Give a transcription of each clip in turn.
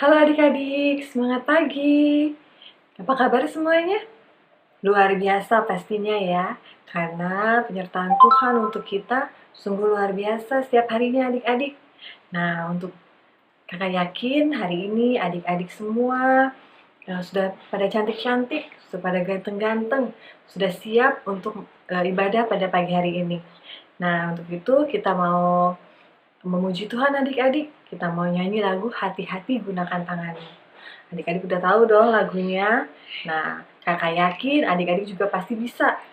Halo adik-adik, semangat pagi. Apa kabar semuanya? Luar biasa pastinya ya, karena penyertaan Tuhan untuk kita sungguh luar biasa setiap harinya adik-adik. Nah, untuk kakak yakin hari ini adik-adik semua sudah pada cantik-cantik, sudah pada ganteng-ganteng, sudah siap untuk ibadah pada pagi hari ini. Nah, untuk itu kita mau memuji Tuhan adik-adik, kita mau nyanyi lagu Hati-hati Gunakan Tanganmu. Adik-adik udah tahu dong lagunya. Nah, kakak yakin adik-adik juga pasti bisa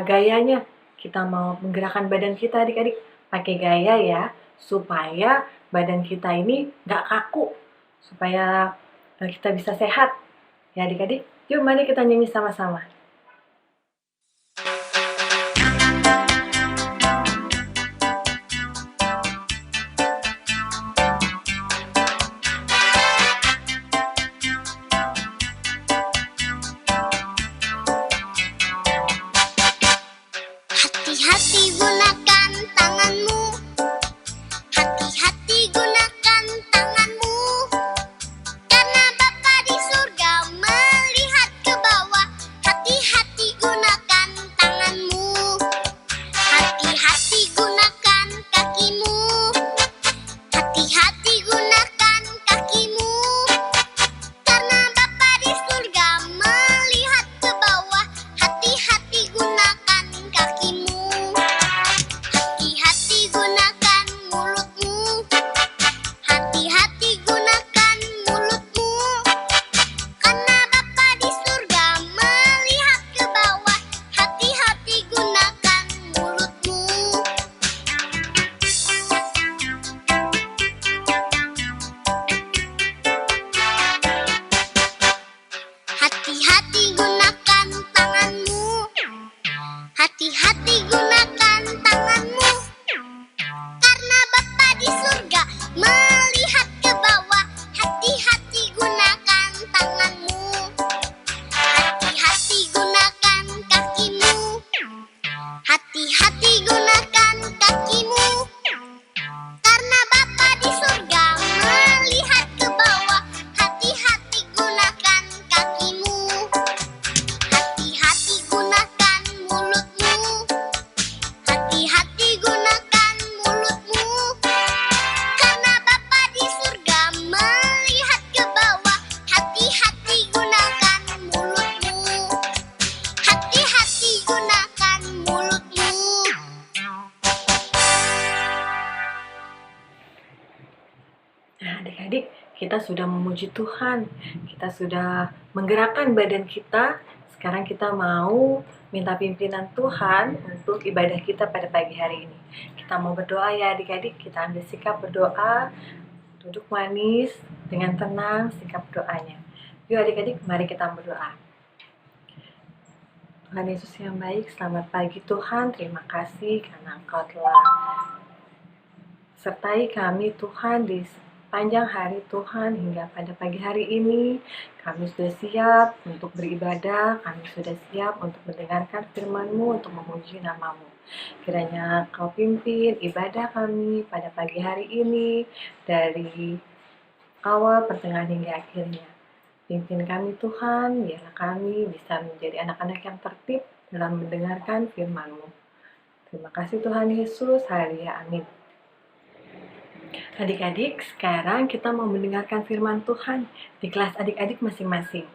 gayanya. Kita mau menggerakkan badan kita adik-adik pakai gaya ya, supaya badan kita ini nggak kaku, supaya kita bisa sehat. Ya adik-adik, yuk mari kita nyanyi sama-sama. Hati-hati gunakan tanganmu. Hati-hati gunakan tanganmu. Karena Bapa di surga melihat ke bawah. Hati-hati gunakan tanganmu. Hati-hati gunakan kakimu. Hati-hati gunakan kakimu. Karena Bapa di surga melihat ke bawah. Hati-hati gunakan kakimu. Hati-hati gunakan mulutmu. Hati-hati gunakan mulutmu. Karena Bapa di surga melihat ke bawah. Hati-hati gunakan mulutmu. Hati-hati gunakan tanganmu. Hati-hati gunakan tanganmu. Karena Bapa di surga melihat ke bawah. Hati-hati gunakan tanganmu. Hati-hati gunakan kakimu. Hati-hati gunakan kakimu. Karena Bapa di surga melihat ke bawah. Hati-hati gunakan kakimu. Hati-hati gunakan mulutmu. Hati-hati gunakan mulutmu. Karena Bapa di surga melihat ke bawah. Hati-hati gunakan mulutmu. Hati-hati gunakan mulutmu. Nah, adik-adik, kita sudah memuji Tuhan, kita sudah menggerakkan badan kita. Sekarang kita mau minta pimpinan Tuhan untuk ibadah kita pada pagi hari ini. Kita mau berdoa ya adik-adik, kita ambil sikap berdoa, duduk manis, dengan tenang sikap doanya. Yuk adik-adik, mari kita berdoa. Tuhan Yesus yang baik, selamat pagi Tuhan, terima kasih karena Engkau telah sertai kami Tuhan di panjang hari Tuhan hingga pada pagi hari ini. Kami sudah siap untuk beribadah, kami sudah siap untuk mendengarkan firman-Mu, untuk memuji nama-Mu. Kiranya Kau pimpin ibadah kami pada pagi hari ini dari awal, pertengahan hingga akhirnya. Pimpin kami Tuhan, biarlah kami bisa menjadi anak-anak yang tertib dalam mendengarkan firman-Mu. Terima kasih Tuhan Yesus, haleluya, amin. Adik-adik, sekarang kita mau mendengarkan firman Tuhan di kelas adik-adik masing-masing.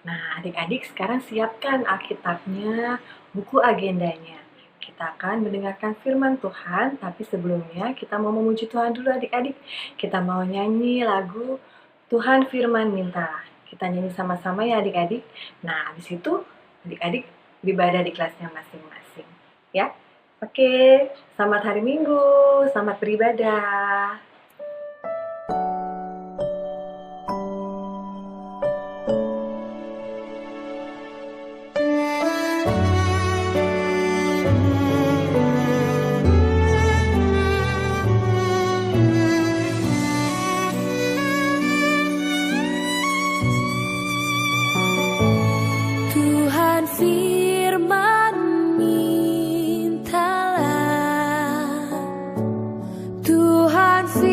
Nah, adik-adik sekarang siapkan Alkitabnya, buku agendanya. Kita akan mendengarkan firman Tuhan, tapi sebelumnya kita mau memuji Tuhan dulu adik-adik. Kita mau nyanyi lagu Tuhan Firman Minta. Kita nyanyi sama-sama ya adik-adik. Nah, habis itu adik-adik beribadah di kelasnya masing-masing. Ya, oke. Selamat hari Minggu, selamat beribadah. Tuhan firman mintalah, Tuhan firman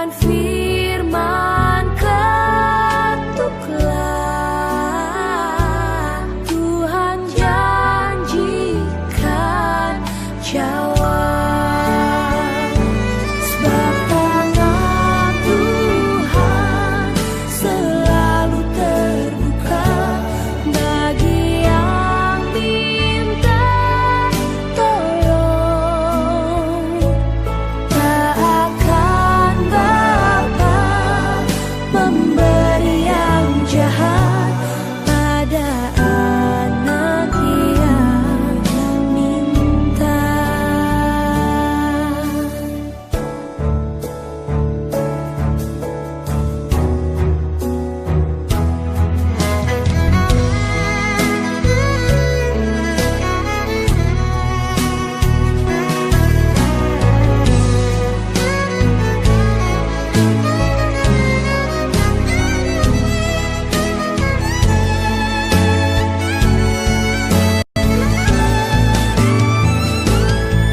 dan firman ketuklah Tuhan janjikan jawab. Sebab tangan Tuhan selalu terbuka bagi yang minta tolong. Tak akan Bapa memberi yang jahat pada anak yang minta.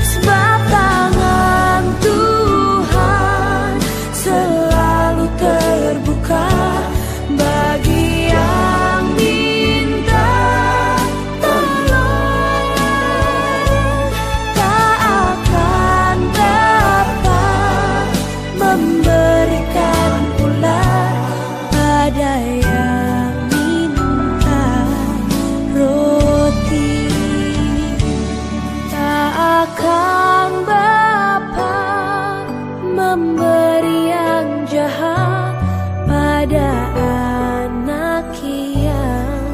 Sebab tangan Tuhan selalu terbuka bagi yang minta tolong. Tak akan Bapa memberikan pula pada yang minta roti. Tak akan Bapa memberi yang jahat pada anak yang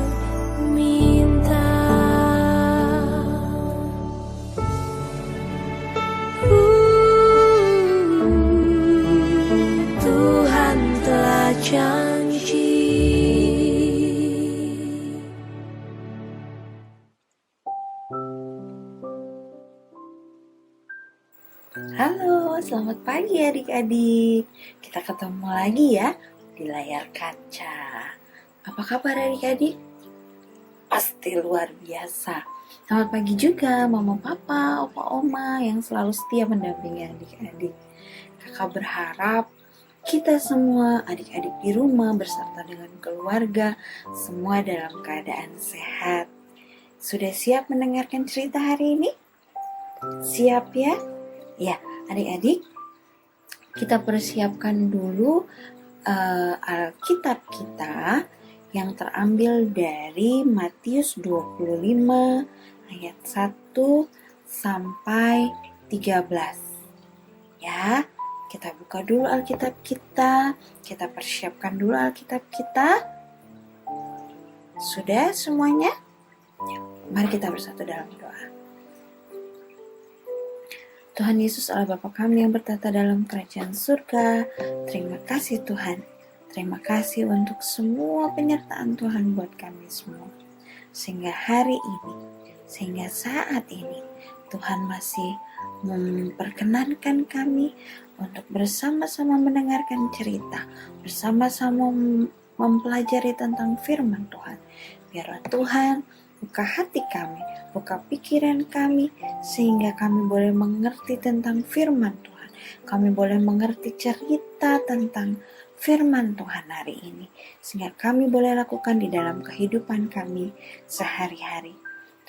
minta. Tuhan telah janji. Halo, selamat pagi adik-adik. Kita ketemu lagi ya di layar kaca. Apa kabar adik-adik? Pasti luar biasa. Selamat pagi juga mama papa, opa oma yang selalu setia mendampingi adik-adik. Kakak berharap kita semua adik-adik di rumah beserta dengan keluarga semua dalam keadaan sehat. Sudah siap mendengarkan cerita hari ini? Siap ya? Ya, adik-adik, kita persiapkan dulu Alkitab kita yang terambil dari Matius 25 ayat 1 sampai 13. Ya, kita buka dulu Alkitab kita persiapkan dulu Alkitab kita. Sudah semuanya? Ya, mari kita bersatu dalam doa. Tuhan Yesus Allah Bapa kami yang bertata dalam kerajaan surga, terima kasih Tuhan. Terima kasih untuk semua penyertaan Tuhan buat kami semua. Sehingga hari ini, sehingga saat ini, Tuhan masih memperkenankan kami untuk bersama-sama mendengarkan cerita, bersama-sama mempelajari tentang firman Tuhan. Biarlah Tuhan buka hati kami, buka pikiran kami, sehingga kami boleh mengerti tentang firman Tuhan. Kami boleh mengerti cerita tentang firman Tuhan hari ini, sehingga kami boleh lakukan di dalam kehidupan kami sehari-hari.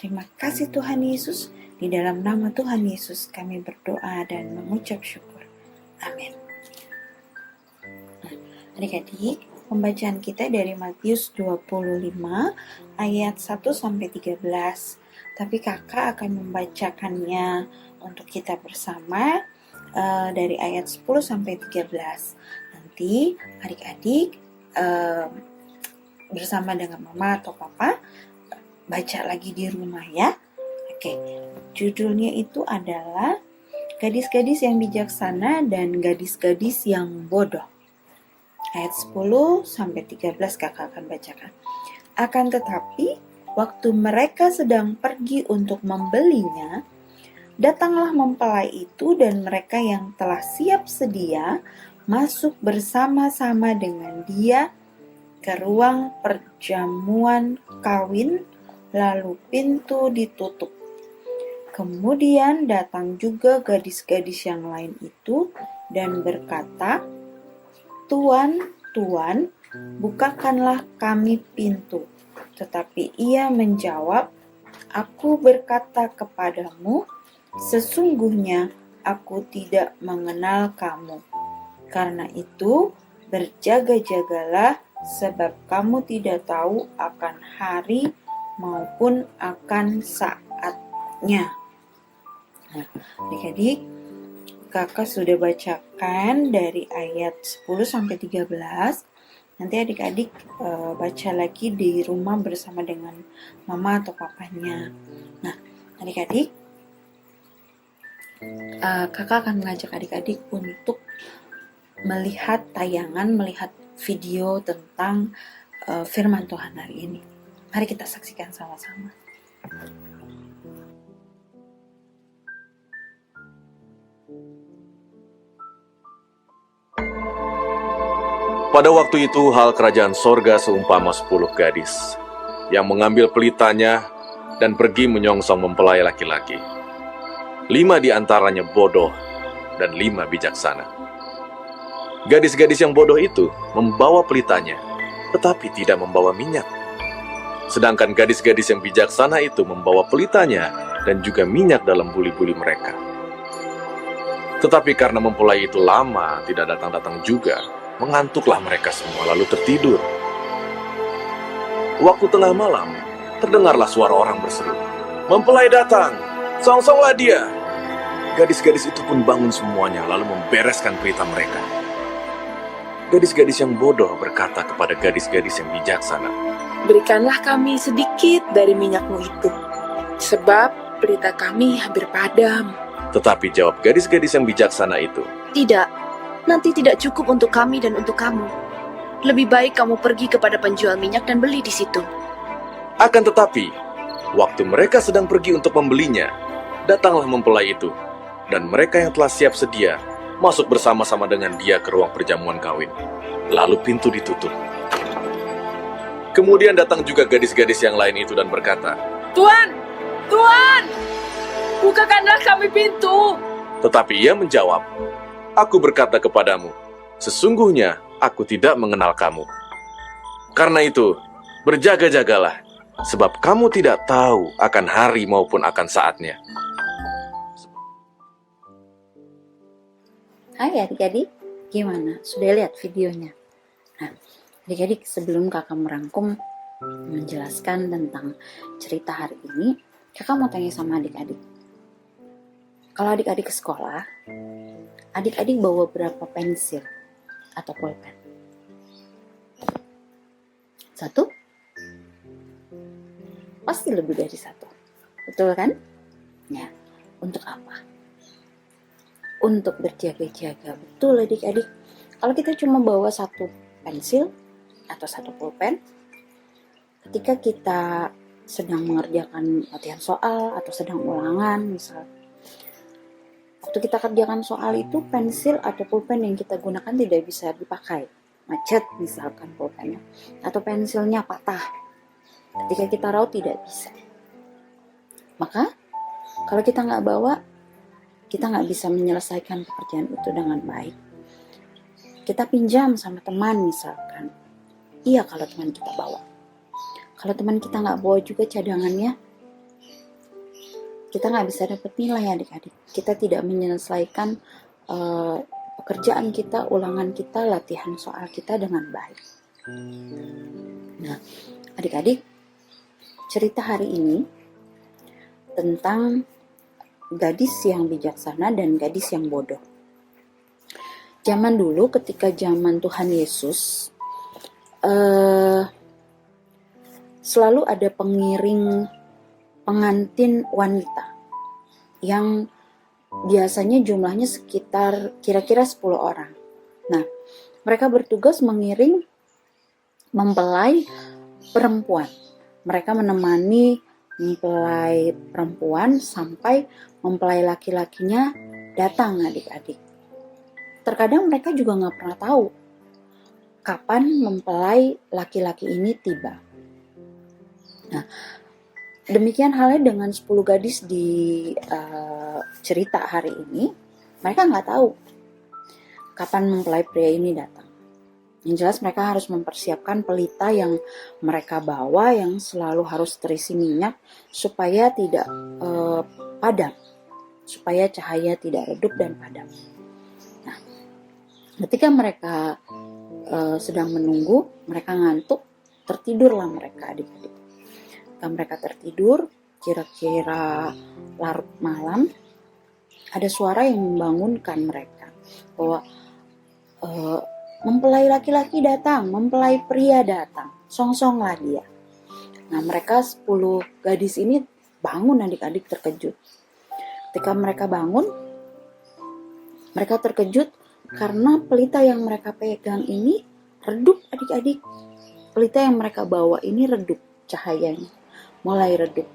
Terima kasih Tuhan Yesus, di dalam nama Tuhan Yesus kami berdoa dan mengucap syukur. Amin. Adik-adik, pembacaan kita dari Matius 25 ayat 1 sampai 13. Tapi kakak akan membacakannya untuk kita bersama dari ayat 10 sampai 13. Nanti adik-adik bersama dengan mama atau papa baca lagi di rumah ya. Oke, judulnya itu adalah Gadis-gadis yang bijaksana dan gadis-gadis yang bodoh. Ayat 10 sampai 13 kakak akan bacakan. Akan tetapi, waktu mereka sedang pergi untuk membelinya, datanglah mempelai itu dan mereka yang telah siap sedia masuk bersama-sama dengan dia ke ruang perjamuan kawin, lalu pintu ditutup. Kemudian datang juga gadis-gadis yang lain itu dan berkata, Tuan, Tuan, bukakanlah kami pintu. Tetapi ia menjawab, Aku berkata kepadamu, sesungguhnya aku tidak mengenal kamu. Karena itu, berjaga-jagalah, sebab kamu tidak tahu akan hari maupun akan saatnya. Nah, adik-adik, kakak sudah bacakan dari ayat 10 sampai 13. Nanti adik-adik baca lagi di rumah bersama dengan mama atau papanya. Nah, adik-adik, kakak akan mengajak adik-adik untuk melihat tayangan, melihat video tentang firman Tuhan hari ini. Mari kita saksikan sama-sama. Pada waktu itu hal kerajaan sorga seumpama 10 gadis yang mengambil pelitanya dan pergi menyongsong mempelai laki-laki. 5 di antaranya bodoh dan 5 bijaksana. Gadis-gadis yang bodoh itu membawa pelitanya, tetapi tidak membawa minyak. Sedangkan gadis-gadis yang bijaksana itu membawa pelitanya dan juga minyak dalam buli-buli mereka. Tetapi karena mempelai itu lama tidak datang-datang juga, mengantuklah mereka semua lalu tertidur. Waktu tengah malam, terdengarlah suara orang berseru, "Mempelai datang, songsonglah dia." Gadis-gadis itu pun bangun semuanya lalu membereskan pelita mereka. Gadis-gadis yang bodoh berkata kepada gadis-gadis yang bijaksana, Berikanlah kami sedikit dari minyakmu itu, sebab pelita kami hampir padam. Tetapi jawab gadis-gadis yang bijaksana itu, Tidak, nanti tidak cukup untuk kami dan untuk kamu. Lebih baik kamu pergi kepada penjual minyak dan beli di situ. Akan tetapi, waktu mereka sedang pergi untuk membelinya, datanglah mempelai itu, dan mereka yang telah siap sedia masuk bersama-sama dengan dia ke ruang perjamuan kawin. Lalu pintu ditutup. Kemudian datang juga gadis-gadis yang lain itu dan berkata, Tuan, Tuan, bukakanlah kami pintu. tetapi ia menjawab, Aku berkata kepadamu, sesungguhnya aku tidak mengenal kamu. Karena itu, berjaga-jagalah, sebab kamu tidak tahu akan hari maupun akan saatnya. Hai adik-adik, gimana? Sudah lihat videonya? Nah, adik-adik, sebelum kakak merangkum menjelaskan tentang cerita hari ini, kakak mau tanya sama adik-adik. Kalau adik-adik ke sekolah, adik-adik bawa berapa pensil atau pulpen? 1? Pasti lebih dari 1. Betul kan? Ya, untuk apa? Untuk berjaga-jaga. Betul adik-adik. Kalau kita cuma bawa 1 pensil atau 1 pulpen, ketika kita sedang mengerjakan latihan soal atau sedang ulangan misal, waktu kita kerjakan soal itu pensil atau pulpen yang kita gunakan tidak bisa dipakai, macet misalkan pulpennya, atau pensilnya patah, ketika kita raut tidak bisa. Maka kalau kita nggak bawa, kita nggak bisa menyelesaikan pekerjaan itu dengan baik. Kita pinjam sama teman misalkan, iya kalau teman kita bawa. Kalau teman kita nggak bawa juga cadangannya, kita nggak bisa dapat nilai adik-adik. Kita tidak menyelesaikan pekerjaan kita, ulangan kita, latihan soal kita dengan baik. Nah, adik-adik, cerita hari ini tentang gadis yang bijaksana dan gadis yang bodoh. Zaman dulu ketika zaman Tuhan Yesus, selalu ada pengiring pengantin wanita yang biasanya jumlahnya sekitar kira-kira 10 orang. Nah, mereka bertugas mengiring mempelai perempuan. Mereka menemani mempelai perempuan sampai mempelai laki-lakinya datang adik-adik. Terkadang mereka juga nggak pernah tahu kapan mempelai laki-laki ini tiba. Nah, demikian halnya dengan 10 gadis di cerita hari ini. Mereka nggak tahu kapan mempelai pria ini datang. Yang jelas mereka harus mempersiapkan pelita yang mereka bawa yang selalu harus terisi minyak supaya tidak padam, supaya cahaya tidak redup dan padam. Nah, ketika mereka sedang menunggu, mereka ngantuk, tertidurlah mereka adik-adik. Ketika mereka tertidur, kira-kira larut malam, ada suara yang membangunkan mereka bahwa mempelai laki-laki datang, mempelai pria datang, song-songlah dia. Nah, mereka 10 gadis ini bangun adik-adik terkejut. Ketika mereka bangun, mereka terkejut karena pelita yang mereka pegang ini redup adik-adik. Pelita yang mereka bawa ini redup cahayanya, mulai redup.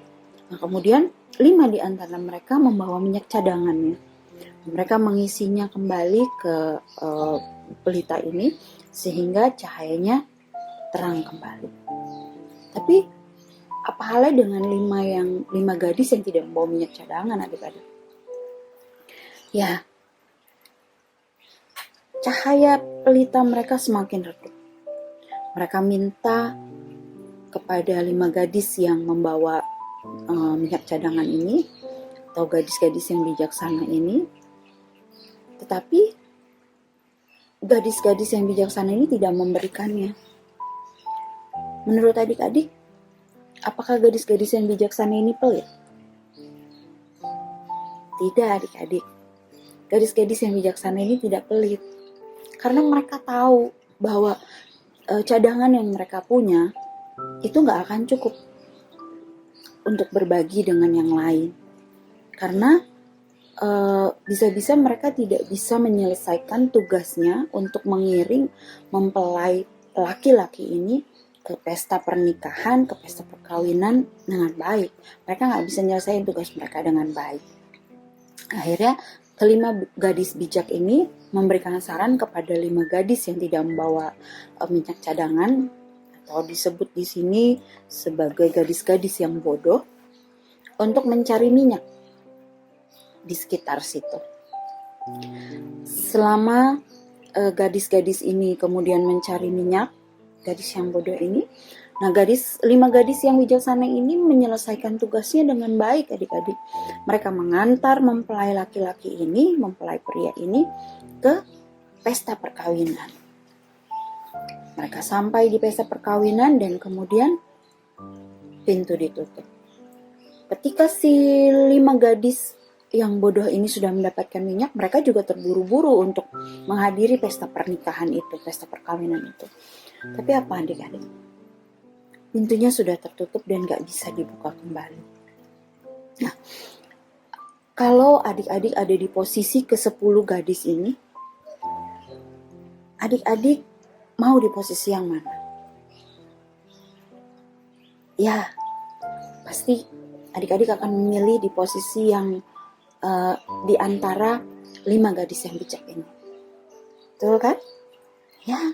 Nah, kemudian 5 di antara mereka membawa minyak cadangannya. Mereka mengisinya kembali ke pelita ini sehingga cahayanya terang kembali. Tapi apa halnya dengan 5 gadis yang tidak membawa minyak cadangan adik-adik? Ya, cahaya pelita mereka semakin redup. Mereka minta kepada 5 gadis yang membawa minyak cadangan ini, atau gadis-gadis yang bijaksana ini, tetapi gadis-gadis yang bijaksana ini tidak memberikannya. Menurut adik-adik, apakah gadis-gadis yang bijaksana ini pelit? Tidak adik-adik. Gadis-gadis yang bijaksana ini tidak pelit. Karena mereka tahu bahwa cadangan yang mereka punya itu gak akan cukup untuk berbagi dengan yang lain. Karena bisa-bisa mereka tidak bisa menyelesaikan tugasnya untuk mengiring mempelai laki-laki ini ke pesta pernikahan, ke pesta perkawinan dengan baik. Mereka gak bisa menyelesaikan tugas mereka dengan baik. Akhirnya kelima gadis bijak ini memberikan saran kepada 5 gadis yang tidak membawa minyak cadangan, atau disebut di sini sebagai gadis-gadis yang bodoh, untuk mencari minyak di sekitar situ. Selama gadis-gadis ini kemudian mencari minyak, gadis yang bodoh ini, nah 5 gadis yang bijaksana ini menyelesaikan tugasnya dengan baik adik-adik. Mereka mengantar mempelai laki-laki ini, mempelai pria ini ke pesta perkawinan. Mereka sampai di pesta perkawinan dan kemudian pintu ditutup. Ketika si 5 gadis yang bodoh ini sudah mendapatkan minyak, mereka juga terburu-buru untuk menghadiri pesta pernikahan itu, pesta perkawinan itu. Tapi apa adik-adik? Pintunya sudah tertutup dan gak bisa dibuka kembali. Nah, kalau adik-adik ada di posisi ke-10 gadis ini, adik-adik mau di posisi yang mana? Ya, pasti adik-adik akan memilih di posisi yang di antara 5 gadis yang bijak ini. Betul kan? Ya.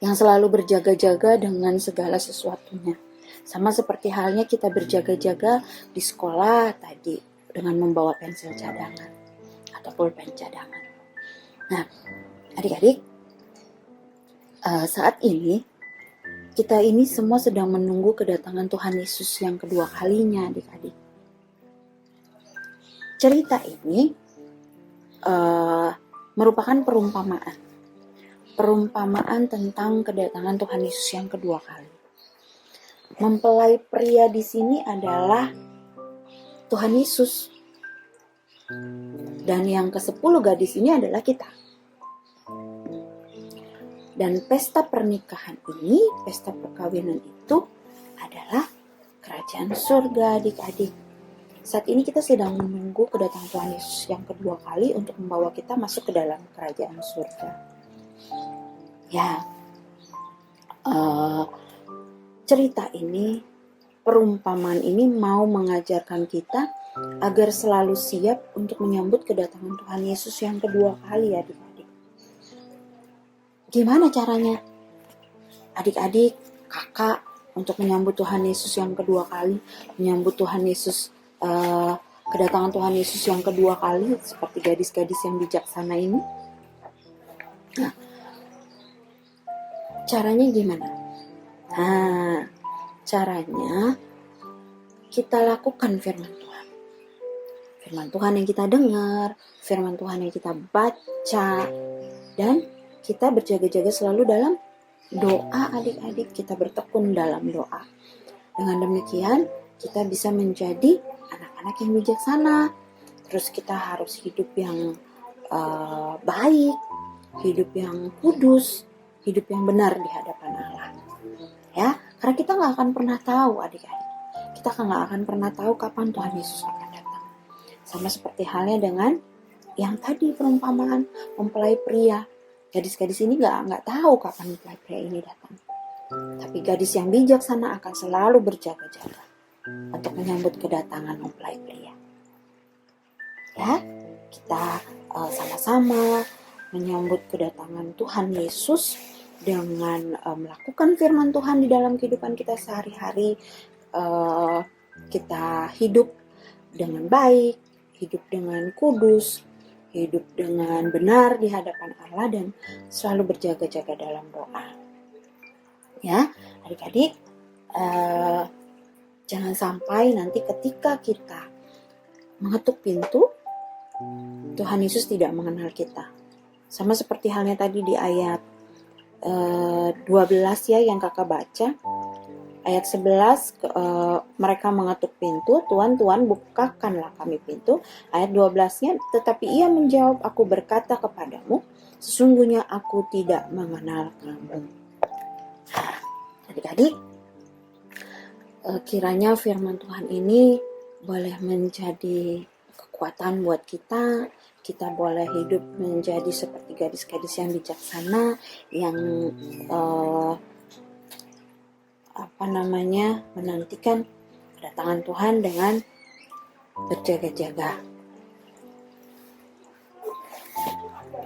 Yang selalu berjaga-jaga dengan segala sesuatunya. Sama seperti halnya kita berjaga-jaga di sekolah tadi dengan membawa pensil cadangan atau pulpen cadangan. Nah, adik-adik, saat ini kita ini semua sedang menunggu kedatangan Tuhan Yesus yang kedua kalinya adik-adik. Cerita ini merupakan perumpamaan tentang kedatangan Tuhan Yesus yang kedua kali. Mempelai pria di sini adalah Tuhan Yesus. Dan yang ke-10 gadis ini adalah kita. Dan pesta pernikahan ini, pesta perkawinan itu adalah kerajaan surga adik-adik. Saat ini kita sedang menunggu kedatangan Tuhan Yesus yang kedua kali untuk membawa kita masuk ke dalam kerajaan surga. Ya, cerita ini, perumpamaan ini mau mengajarkan kita agar selalu siap untuk menyambut kedatangan Tuhan Yesus yang kedua kali adik-adik. Gimana caranya? Adik-adik, kakak, untuk menyambut Tuhan Yesus yang kedua kali, menyambut Tuhan Yesus, kedatangan Tuhan Yesus yang kedua kali, seperti gadis-gadis yang bijaksana ini. Nah, Caranya gimana? Nah, caranya kita lakukan firman Tuhan. Firman Tuhan yang kita dengar, firman Tuhan yang kita baca, dan kita berjaga-jaga selalu dalam doa adik-adik. Kita bertekun dalam doa. Dengan demikian, kita bisa menjadi anak-anak yang bijaksana. Terus kita harus hidup yang baik, hidup yang kudus, hidup yang benar di hadapan Allah. Ya, karena kita nggak akan pernah tahu adik-adik. Kita nggak akan pernah tahu kapan Tuhan Yesus akan datang. Sama seperti halnya dengan yang tadi perumpamaan mempelai pria. Gadis-gadis ini nggak tahu kapan mempelai pria ini datang. Tapi gadis yang bijaksana akan selalu berjaga-jaga untuk menyambut kedatangan mempelai pria. Ya, kita sama-sama menyambut kedatangan Tuhan Yesus dengan melakukan firman Tuhan di dalam kehidupan kita sehari-hari. Kita hidup dengan baik, hidup dengan kudus, hidup dengan benar di hadapan Allah, dan selalu berjaga-jaga dalam doa. Ya, adik-adik, jangan sampai nanti ketika kita mengetuk pintu, Tuhan Yesus tidak mengenal kita. Sama seperti halnya tadi di ayat 12 ya yang kakak baca. Ayat 11, mereka mengetuk pintu, Tuhan, Tuhan bukakanlah kami pintu. Ayat 12-nya, tetapi ia menjawab, aku berkata kepadamu, sesungguhnya aku tidak mengenal kamu. Adik-adik, kiranya firman Tuhan ini boleh menjadi kekuatan buat kita. Kita boleh hidup menjadi seperti gadis-gadis yang bijaksana, yang menantikan kedatangan Tuhan dengan berjaga-jaga.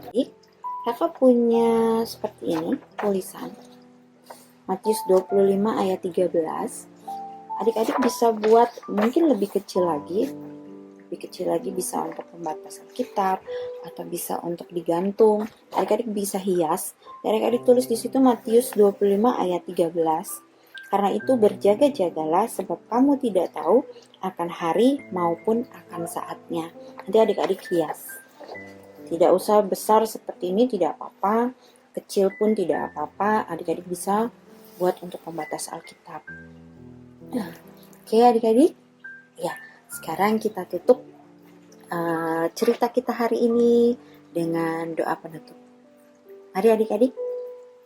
Jadi, kakak punya seperti ini tulisan Matius 25 ayat 13. Adik-adik bisa buat mungkin lebih kecil lagi bisa untuk pembatas Alkitab atau bisa untuk digantung. Adik-adik bisa hias. Adik-adik tulis di situ Matius 25 ayat 13. Karena itu berjaga-jagalah sebab kamu tidak tahu akan hari maupun akan saatnya. Nanti adik-adik hias. Tidak usah besar seperti ini, tidak apa-apa. Kecil pun tidak apa-apa. Adik-adik bisa buat untuk pembatas Alkitab. Oke adik-adik. Ya. Sekarang kita tutup cerita kita hari ini dengan doa penutup. Mari adik-adik,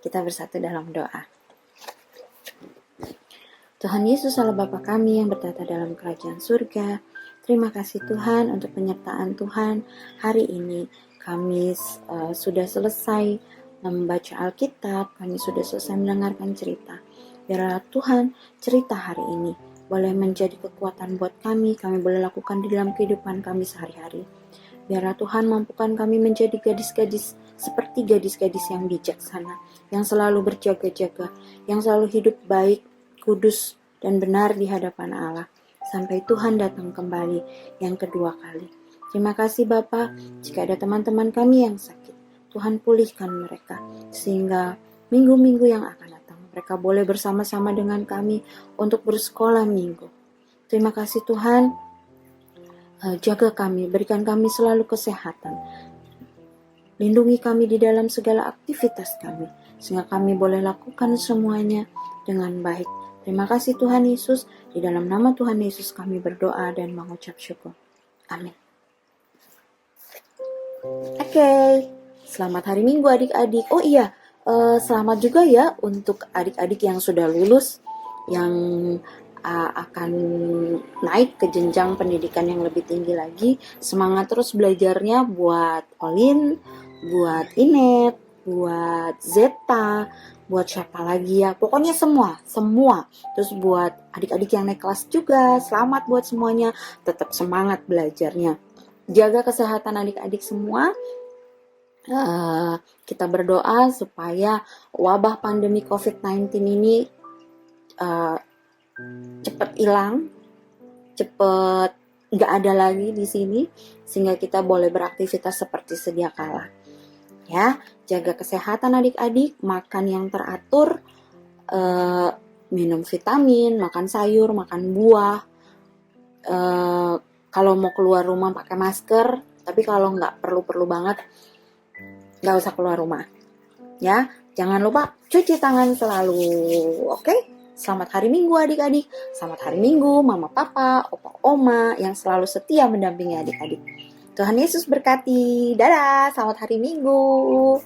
kita bersatu dalam doa. Tuhan Yesus Allah Bapa kami yang bertata dalam kerajaan surga, terima kasih Tuhan untuk penyertaan Tuhan hari ini. Kami sudah selesai membaca Alkitab, kami sudah selesai mendengarkan cerita. Biarlah Tuhan cerita hari ini boleh menjadi kekuatan buat kami boleh lakukan di dalam kehidupan kami sehari-hari. Biarlah Tuhan mampukan kami menjadi gadis-gadis seperti gadis-gadis yang bijaksana, yang selalu berjaga-jaga, yang selalu hidup baik, kudus, dan benar di hadapan Allah, sampai Tuhan datang kembali yang kedua kali. Terima kasih Bapa, jika ada teman-teman kami yang sakit, Tuhan pulihkan mereka, sehingga minggu-minggu yang akan datang mereka boleh bersama-sama dengan kami untuk bersekolah minggu. Terima kasih Tuhan, jaga kami, berikan kami selalu kesehatan. Lindungi kami di dalam segala aktivitas kami, sehingga kami boleh lakukan semuanya dengan baik. Terima kasih Tuhan Yesus, di dalam nama Tuhan Yesus kami berdoa dan mengucap syukur. Amin. Oke, selamat hari Minggu adik-adik. Oh iya, selamat juga ya untuk adik-adik yang sudah lulus, yang akan naik ke jenjang pendidikan yang lebih tinggi lagi. Semangat terus belajarnya buat Olin, buat Inet, buat Zeta, buat siapa lagi ya. Pokoknya semua. Terus buat adik-adik yang naik kelas juga, selamat buat semuanya. Tetap semangat belajarnya. Jaga kesehatan adik-adik semua. Kita berdoa supaya wabah pandemi COVID-19 ini cepat hilang, cepat nggak ada lagi di sini, sehingga kita boleh beraktivitas seperti sedia kala. Ya, jaga kesehatan adik-adik, makan yang teratur, minum vitamin, makan sayur, makan buah. Kalau mau keluar rumah pakai masker, tapi kalau nggak perlu-perlu banget, nggak usah keluar rumah. Ya, jangan lupa cuci tangan selalu, oke? Selamat hari Minggu adik-adik, selamat hari Minggu mama papa, opa oma yang selalu setia mendampingi adik-adik. Tuhan Yesus berkati, dadah, selamat hari Minggu.